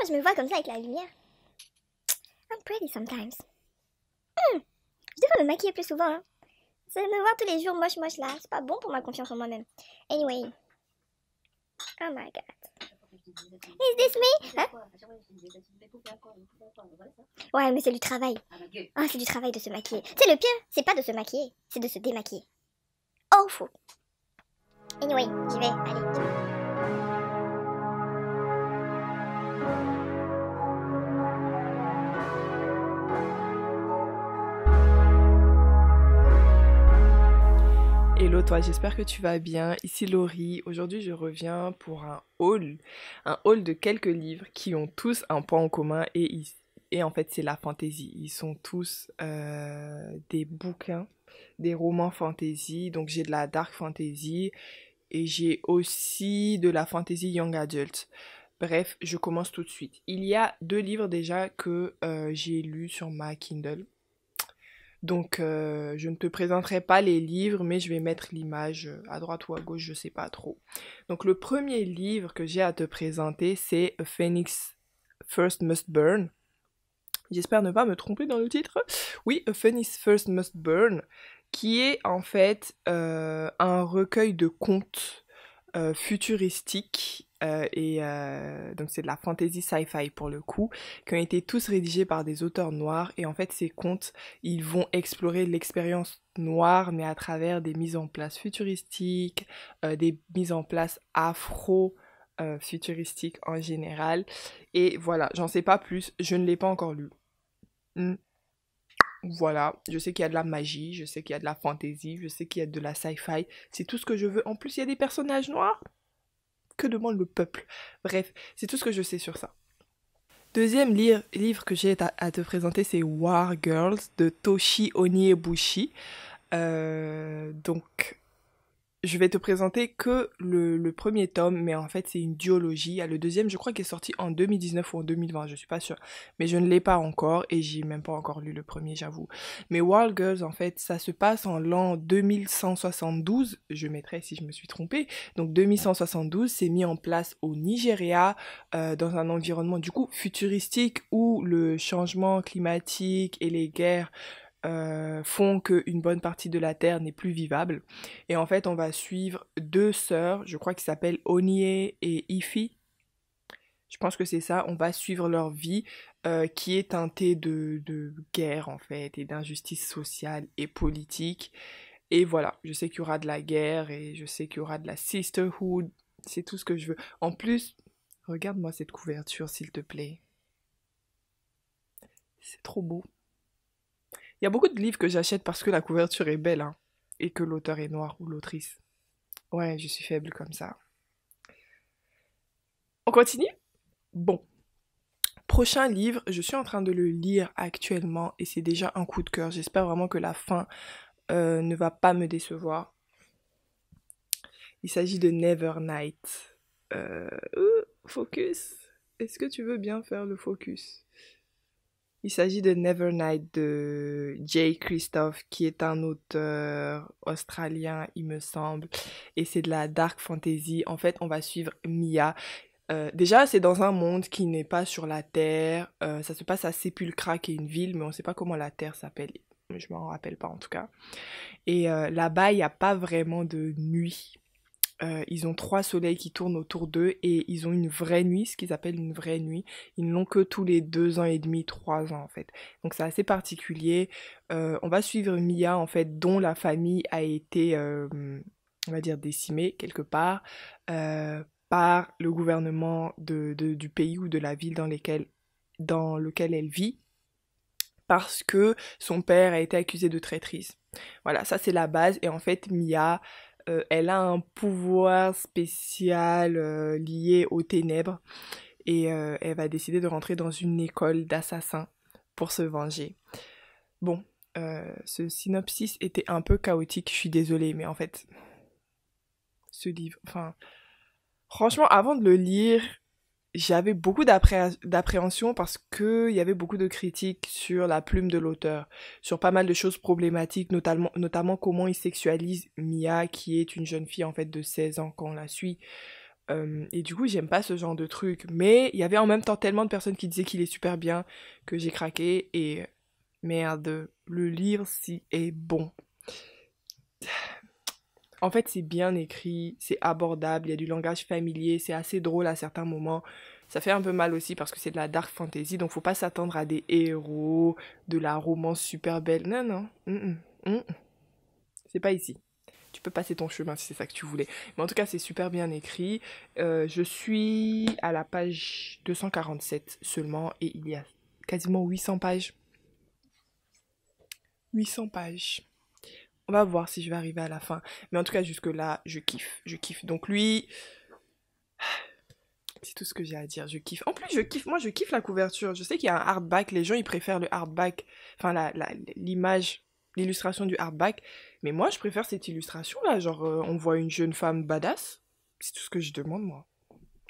je me vois comme ça avec la lumière. I'm pretty sometimes. Je devrais me maquiller plus souvent, hein. C'est me voir tous les jours moche là, c'est pas bon pour ma confiance en moi-même. Anyway. Oh my god. Is this me? Hein? Ouais, mais c'est du travail. Ah, c'est du travail de se maquiller. C'est le pire, c'est pas de se maquiller, c'est de se démaquiller. Oh, fou. Anyway, j'y vais, allez. Hello toi, j'espère que tu vas bien. Ici Laurie. Aujourd'hui, je reviens pour un haul de quelques livres qui ont tous un point en commun et en fait, c'est la fantasy. Ils sont tous des bouquins, des romans fantasy. Donc j'ai de la dark fantasy et j'ai aussi de la fantasy young adult. Bref, je commence tout de suite. Il y a 2 livres déjà que j'ai lus sur ma Kindle. Donc, je ne te présenterai pas les livres, mais je vais mettre l'image à droite ou à gauche, je sais pas trop. Donc, le premier livre que j'ai à te présenter, c'est A Phoenix First Must Burn. J'espère ne pas me tromper dans le titre. Oui, A Phoenix First Must Burn, qui est en fait un recueil de contes futuristiques donc c'est de la fantasy sci-fi pour le coup, qui ont été tous rédigés par des auteurs noirs et en fait ces contes ils vont explorer l'expérience noire mais à travers des mises en place futuristiques, des mises en place afro futuristiques en général et voilà, j'en sais pas plus, je ne l'ai pas encore lu. Voilà, je sais qu'il y a de la magie, je sais qu'il y a de la fantasy, je sais qu'il y a de la sci-fi, c'est tout ce que je veux. En plus, il y a des personnages noirs. Que demande le peuple? Bref, c'est tout ce que je sais sur ça. Deuxième livre que j'ai à te présenter, c'est War Girls de Toshi Onyebuchi. Donc, je vais te présenter que le premier tome, mais en fait c'est une duologie. Il y a le deuxième, je crois qu'il est sorti en 2019 ou en 2020, je suis pas sûre. Mais je ne l'ai pas encore et j'ai même pas encore lu le premier, j'avoue. Mais Wild Girls, en fait, ça se passe en l'an 2172, je mettrai si je me suis trompée. Donc 2172, c'est mis en place au Nigeria, dans un environnement du coup futuristique où le changement climatique et les guerres font qu'une bonne partie de la Terre n'est plus vivable. Et en fait, on va suivre 2 sœurs, je crois qu'ils s'appellent Onie et Ifi. Je pense que c'est ça. On va suivre leur vie qui est teintée de guerre en fait et d'injustice sociale et politique. Et voilà, je sais qu'il y aura de la guerre et je sais qu'il y aura de la sisterhood. C'est tout ce que je veux. En plus, regarde-moi cette couverture s'il te plaît. C'est trop beau. Il y a beaucoup de livres que j'achète parce que la couverture est belle, hein, et que l'auteur est noir ou l'autrice. Ouais, je suis faible comme ça. On continue? Bon. Prochain livre, je suis en train de le lire actuellement et c'est déjà un coup de cœur. J'espère vraiment que la fin ne va pas me décevoir. Il s'agit de Nevernight. Focus. Est-ce que tu veux bien faire le focus? Il s'agit de Nevernight de Jay Kristoff, qui est un auteur australien, il me semble, et c'est de la dark fantasy. En fait, on va suivre Mia. Déjà, c'est dans un monde qui n'est pas sur la Terre. Ça se passe à Sepulchra, qui est une ville, mais on ne sait pas comment la Terre s'appelle. Je m'en rappelle pas en tout cas. Et là-bas, il n'y a pas vraiment de nuit. Ils ont 3 soleils qui tournent autour d'eux et ils ont une vraie nuit, ce qu'ils appellent une vraie nuit. Ils n'ont que tous les 2 ans et demi, 3 ans en fait. Donc c'est assez particulier. On va suivre Mia en fait, dont la famille a été, on va dire, décimée quelque part par le gouvernement du pays ou de la ville dans lequel elle vit. Parce que son père a été accusé de traîtrise. Voilà, ça c'est la base. Et en fait, Mia, elle a un pouvoir spécial lié aux ténèbres et elle va décider de rentrer dans une école d'assassins pour se venger. Bon, ce synopsis était un peu chaotique, je suis désolée, mais en fait, ce livre, enfin, franchement, avant de le lire, j'avais beaucoup d'appréhension parce qu'il y avait beaucoup de critiques sur la plume de l'auteur, sur pas mal de choses problématiques, notamment comment il sexualise Mia, qui est une jeune fille en fait de 16 ans quand on la suit. Et du coup, j'aime pas ce genre de truc. Mais il y avait en même temps tellement de personnes qui disaient qu'il est super bien que j'ai craqué. Et merde, le livre, si est bon. En fait, c'est bien écrit, c'est abordable, il y a du langage familier, c'est assez drôle à certains moments. Ça fait un peu mal aussi parce que c'est de la dark fantasy, donc faut pas s'attendre à des héros, de la romance super belle. Non, non, c'est pas ici. Tu peux passer ton chemin si c'est ça que tu voulais. Mais en tout cas, c'est super bien écrit. Je suis à la page 247 seulement et il y a quasiment 800 pages. 800 pages. On va voir si je vais arriver à la fin. Mais en tout cas, jusque-là, je kiffe. Je kiffe. Donc lui, c'est tout ce que j'ai à dire. Je kiffe. En plus, je kiffe. Moi, je kiffe la couverture. Je sais qu'il y a un hardback. Les gens, ils préfèrent le hardback. Enfin, l'image, l'illustration du hardback. Mais moi, je préfère cette illustration-là. Genre, on voit une jeune femme badass. C'est tout ce que je demande, moi.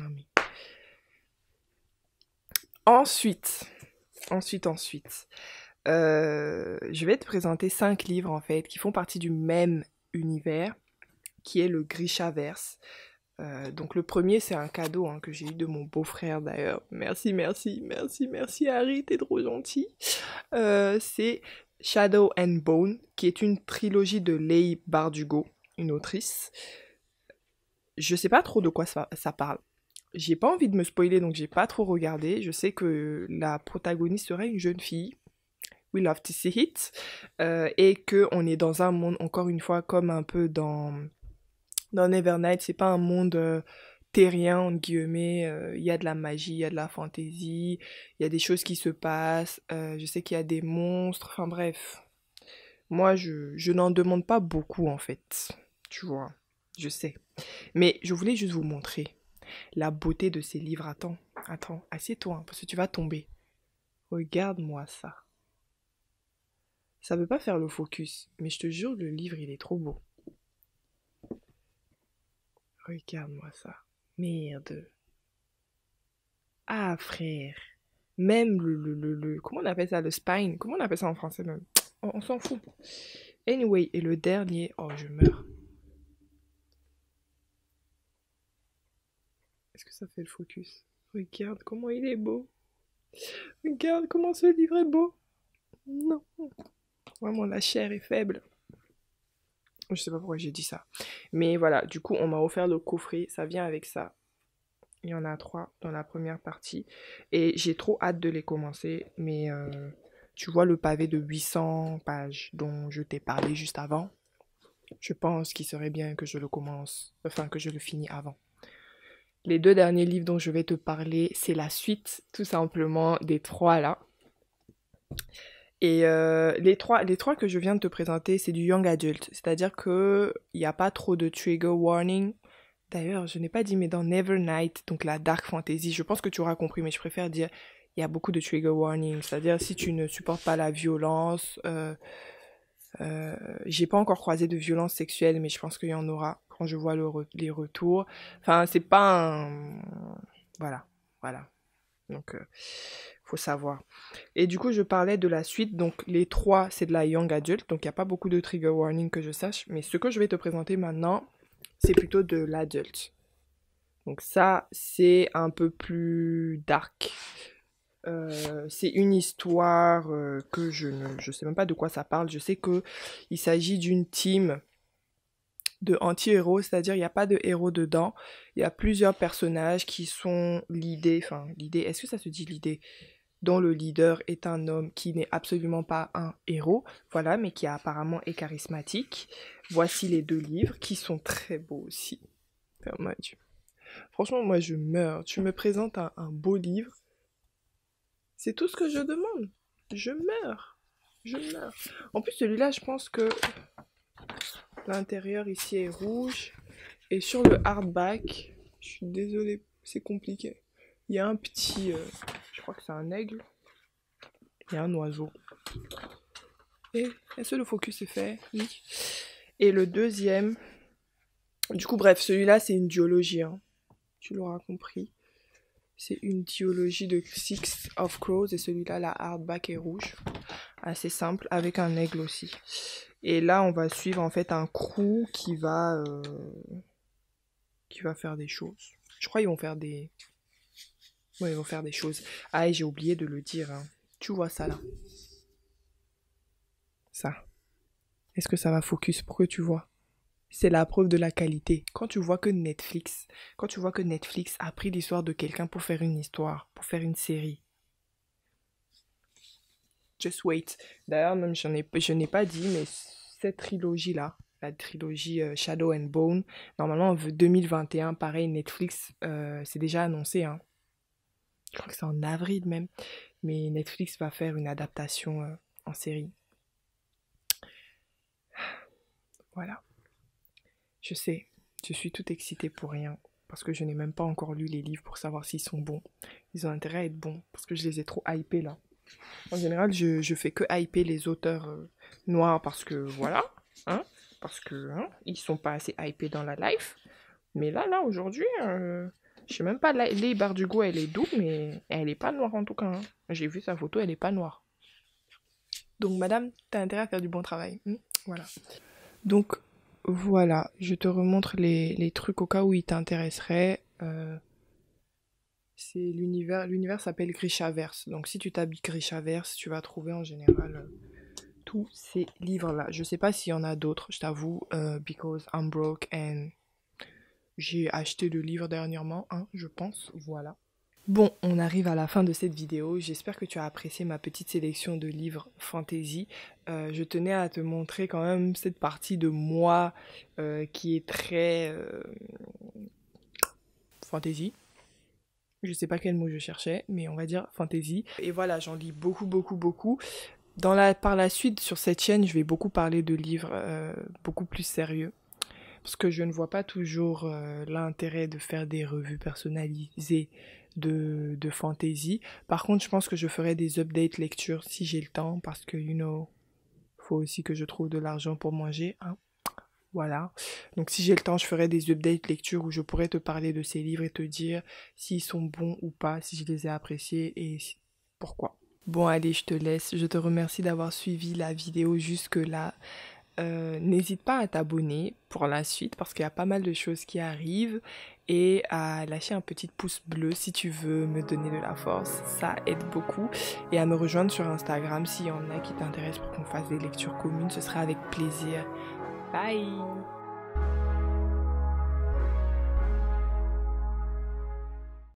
Non, mais... Ensuite, ensuite. Je vais te présenter 5 livres, en fait, qui font partie du même univers, qui est le Grishaverse. Donc le premier, c'est un cadeau que j'ai eu de mon beau-frère d'ailleurs. Merci Harry, t'es trop gentil. C'est Shadow and Bone, qui est une trilogie de Leigh Bardugo, une autrice. Je sais pas trop de quoi ça parle. J'ai pas envie de me spoiler, donc j'ai pas trop regardé. Je sais que la protagoniste serait une jeune fille. We love to see it. Et qu'on est dans un monde, encore une fois, comme un peu dans Nevernight, c'est pas un monde terrien, entre guillemets. Il y a de la magie, il y a de la fantaisie, il y a des choses qui se passent. Je sais qu'il y a des monstres. Enfin bref. Moi, je n'en demande pas beaucoup, en fait. Tu vois, je sais. Mais je voulais juste vous montrer la beauté de ces livres. Attends, assieds-toi, parce que tu vas tomber. Regarde-moi ça. Ça veut pas faire le focus, mais je te jure, le livre, il est trop beau. Regarde-moi ça. Merde. Ah, frère. Même comment on appelle ça? Le spine. Comment on appelle ça en français même? On s'en fout. Anyway, et le dernier... Oh, je meurs. Est-ce que ça fait le focus? Regarde comment il est beau. Regarde comment ce livre est beau. Non. Vraiment, la chair est faible. Je sais pas pourquoi j'ai dit ça. Mais voilà, du coup, on m'a offert le coffret. Ça vient avec ça. Il y en a 3 dans la première partie. Et j'ai trop hâte de les commencer. Mais tu vois le pavé de 800 pages dont je t'ai parlé juste avant. Je pense qu'il serait bien que je le commence. Enfin, que je le finis avant. Les 2 derniers livres dont je vais te parler, c'est la suite, tout simplement, des 3 là. Et les trois que je viens de te présenter, c'est du young adult. C'est-à-dire qu'il n'y a pas trop de trigger warning. D'ailleurs, je n'ai pas dit, mais dans Nevernight, donc la dark fantasy, je pense que tu auras compris, mais je préfère dire, il y a beaucoup de trigger warning. C'est-à-dire, si tu ne supportes pas la violence, j'ai pas encore croisé de violence sexuelle, mais je pense qu'il y en aura quand je vois les retours. Enfin, c'est pas un... Voilà. Donc, faut savoir. Et du coup, je parlais de la suite. Donc, les 3, c'est de la young adult. Donc, il n'y a pas beaucoup de trigger warning que je sache. Mais ce que je vais te présenter maintenant, c'est plutôt de l'adulte. Donc ça, c'est un peu plus dark. C'est une histoire que je sais même pas de quoi ça parle. Je sais que il s'agit d'une team de anti-héros, c'est-à-dire il n'y a pas de héros dedans. Il y a plusieurs personnages qui sont l'idée, est-ce que ça se dit l'idée? Dont le leader est un homme qui n'est absolument pas un héros, voilà, mais qui apparemment est charismatique. Voici les 2 livres qui sont très beaux aussi. Oh mon Dieu. Franchement, moi je meurs. Tu me présentes un beau livre. C'est tout ce que je demande. Je meurs. En plus, celui-là, je pense que l'intérieur ici est rouge. Et sur le hardback, je suis désolée, c'est compliqué. Il y a un petit... je crois que c'est un aigle. Il y a un oiseau. Et est-ce que le focus est fait? Oui. Et le deuxième... Du coup, bref, celui-là, c'est une duologie. Tu l'auras compris. C'est une duologie de Six of Crows. Et celui-là, la hardback est rouge. Assez simple, avec un aigle aussi. Et là, on va suivre en fait un crew qui va faire des choses. Je crois qu'ils vont faire des... Ouais, ils vont faire des choses. Ah, et j'ai oublié de le dire, hein. Tu vois ça, là? Ça. Est-ce que ça va focus pour que tu vois? C'est la preuve de la qualité. Quand tu vois que Netflix a pris l'histoire de quelqu'un pour faire une histoire, pour faire une série. Just wait. D'ailleurs, même je n'ai pas dit, mais cette trilogie-là, la trilogie Shadow and Bone, normalement en 2021, pareil, Netflix, c'est déjà annoncé, hein. Je crois que c'est en avril même, mais Netflix va faire une adaptation en série. Voilà. Je sais, je suis toute excitée pour rien, parce que je n'ai même pas encore lu les livres pour savoir s'ils sont bons. Ils ont intérêt à être bons, parce que je les ai trop hypés là. En général, je fais que hyper les auteurs noirs parce que voilà, hein, parce que hein, ils sont pas assez hypés dans la life. Mais là, aujourd'hui, je sais même pas, Leigh Bardugo, elle est douce, mais elle est pas noire en tout cas, hein. J'ai vu sa photo, elle est pas noire. Donc, madame, t'as intérêt à faire du bon travail. Voilà. Donc, voilà, je te remontre les trucs au cas où ils t'intéresseraient. C'est l'univers s'appelle Grishaverse. Donc si tu tapes Grishaverse, tu vas trouver en général tous ces livres-là. Je sais pas s'il y en a d'autres, je t'avoue, because I'm broke and j'ai acheté le livre dernièrement, hein, je pense, voilà. Bon, on arrive à la fin de cette vidéo. J'espère que tu as apprécié ma petite sélection de livres fantasy. Je tenais à te montrer quand même cette partie de moi qui est très fantasy. Je sais pas quel mot je cherchais, mais on va dire fantasy. Et voilà, j'en lis beaucoup, beaucoup, beaucoup. Par la suite, sur cette chaîne, je vais beaucoup parler de livres beaucoup plus sérieux. Parce que je ne vois pas toujours l'intérêt de faire des revues personnalisées de fantasy. Par contre, je pense que je ferai des updates lecture si j'ai le temps. Parce que, faut aussi que je trouve de l'argent pour manger, hein. Voilà. Donc si j'ai le temps, je ferai des updates lecture où je pourrais te parler de ces livres et te dire s'ils sont bons ou pas, si je les ai appréciés et pourquoi. Bon allez, je te laisse. Je te remercie d'avoir suivi la vidéo jusque-là. N'hésite pas à t'abonner pour la suite parce qu'il y a pas mal de choses qui arrivent et à lâcher un petit pouce bleu si tu veux me donner de la force, ça aide beaucoup, et à me rejoindre sur Instagram s'il y en a qui t'intéressent pour qu'on fasse des lectures communes, ce sera avec plaisir. Bye!